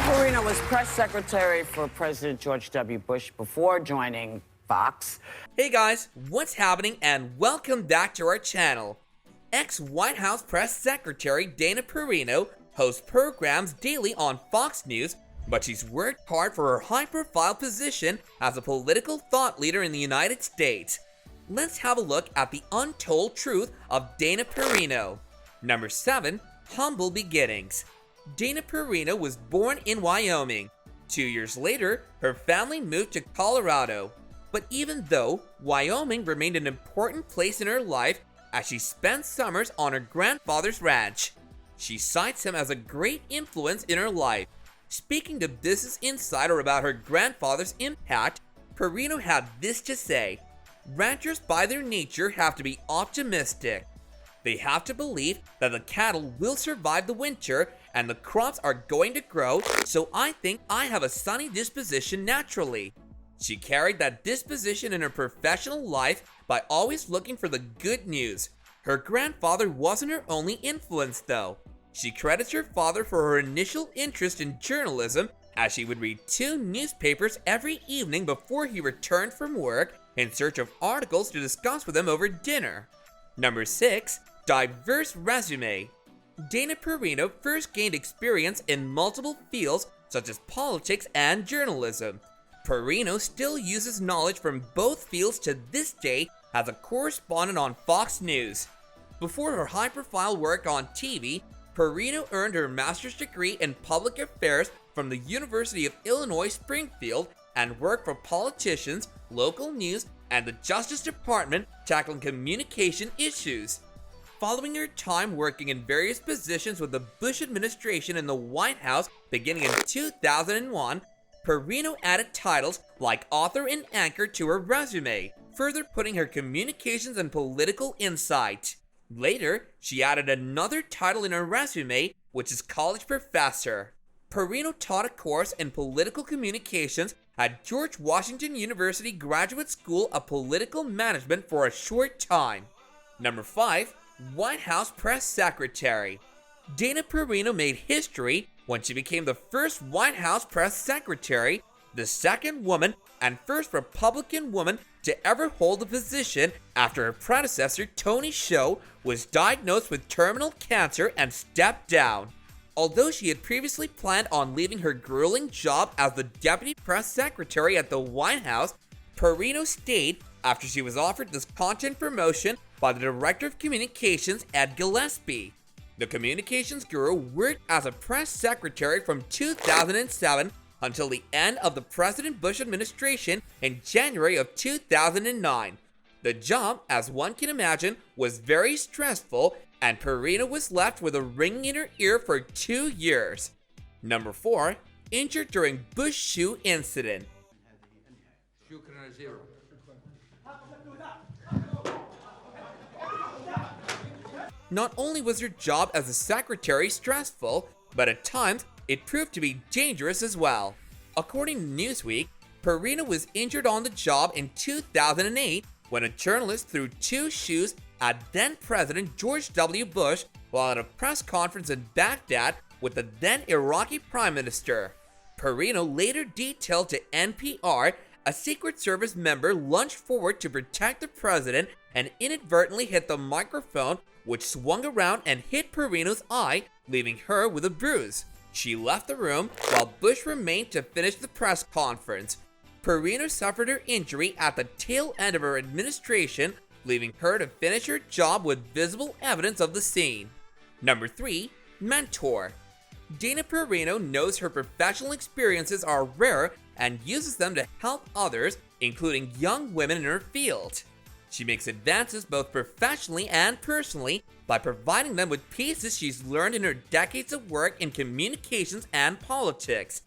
Perino was press secretary for President George W. Bush before joining Fox. Hey guys, what's happening and welcome back to our channel. Ex-White House Press Secretary Diana Perino hosts programs daily on Fox News, but she's worked hard for her high-profile position as a political thought leader in the United States. Let's have a look at the untold truth of Diana Perino. Number 7. Humble beginnings. Diana Perino was born in Wyoming. 2 years later, her family moved to Colorado. But even though Wyoming remained an important place in her life as she spent summers on her grandfather's ranch, she cites him as a great influence in her life. Speaking to Business Insider about her grandfather's impact, Perino had this to say: "Ranchers by their nature have to be optimistic. They have to believe that the cattle will survive the winter and the crops are going to grow, so I think I have a sunny disposition naturally." She carried that disposition in her professional life by always looking for the good news. Her grandfather wasn't her only influence though. She credits her father for her initial interest in journalism, as she would read 2 newspapers every evening before he returned from work in search of articles to discuss with him over dinner. Number 6. Diverse resume. Diana Perino first gained experience in multiple fields such as politics and journalism. Perino still uses knowledge from both fields to this day as a correspondent on Fox News. Before her high-profile work on TV, Perino earned her master's degree in public affairs from the University of Illinois Springfield and worked for politicians, local news, and the Justice Department tackling communication issues. Following her time working in various positions with the Bush administration in the White House beginning in 2001, Perino added titles like author and anchor to her resume, further putting her communications and political insight. Later, she added another title in her resume, which is college professor. Perino taught a course in political communications at George Washington University Graduate School of Political Management for a short time. Number 5. White House Press Secretary. Diana Perino made history when she became the first White House Press Secretary, the second woman and first Republican woman to ever hold the position after her predecessor Tony Hsieh was diagnosed with terminal cancer and stepped down. Although she had previously planned on leaving her grueling job as the Deputy Press Secretary at the White House, Perino stayed after she was offered this content promotion by the Director of Communications, Ed Gillespie. The communications guru worked as a press secretary from 2007 until the end of the President Bush administration in January of 2009. The job, as one can imagine, was very stressful, and Perino was left with a ringing in her ear for 2 years. Number 4. Injured during Bush shoe incident. Not only was her job as a secretary stressful, but at times it proved to be dangerous as well. According to Newsweek, Perino was injured on the job in 2008 when a journalist threw 2 shoes at then-President George W. Bush while at a press conference in Baghdad with the then Iraqi Prime Minister. Perino later detailed to NPR a Secret Service member lunged forward to protect the president and inadvertently hit the microphone, which swung around and hit Perino's eye, leaving her with a bruise. She left the room while Bush remained to finish the press conference. Perino suffered her injury at the tail end of her administration, leaving her to finish her job with visible evidence of the scene. Number 3. Mentor. Diana Perino knows her professional experiences are rare and uses them to help others, including young women in her field. She makes advances both professionally and personally by providing them with pieces she's learned in her decades of work in communications and politics.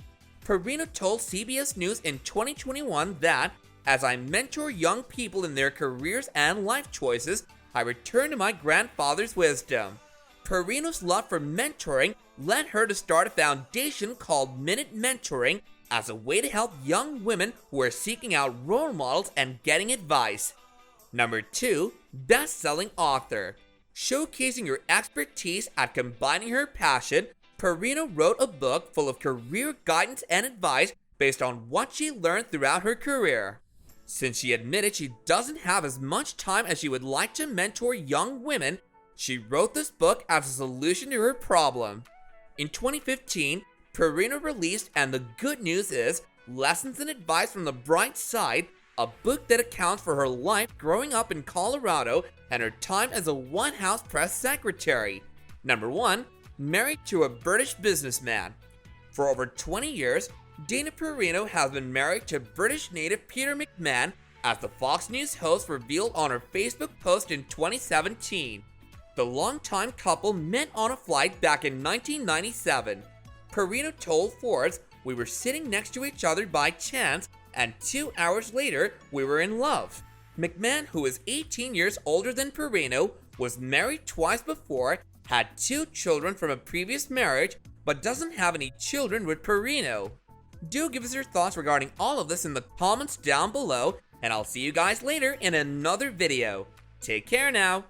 Perino told CBS News in 2021 that, "As I mentor young people in their careers and life choices, I return to my grandfather's wisdom." Perino's love for mentoring led her to start a foundation called Minute Mentoring as a way to help young women who are seeking out role models and getting advice. Number 2. Best-selling author. Showcasing her expertise at combining her passion, Perino wrote a book full of career guidance and advice based on what she learned throughout her career. Since she admitted she doesn't have as much time as she would like to mentor young women, she wrote this book as a solution to her problem. In 2015, Perino released And the Good News Is Lessons and Advice from the Bright Side, a book that accounts for her life growing up in Colorado and her time as a White House press secretary. Number 1. Married to a British businessman. For over 20 years, Diana Perino has been married to British native Peter McMahon, as the Fox News host revealed on her Facebook post in 2017. The longtime couple met on a flight back in 1997. Perino told Forbes, "We were sitting next to each other by chance, and 2 hours later, we were in love." McMahon, who is 18 years older than Perino, was married twice before, had 2 children from a previous marriage, but doesn't have any children with Perino. Do give us your thoughts regarding all of this in the comments down below, and I'll see you guys later in another video. Take care now.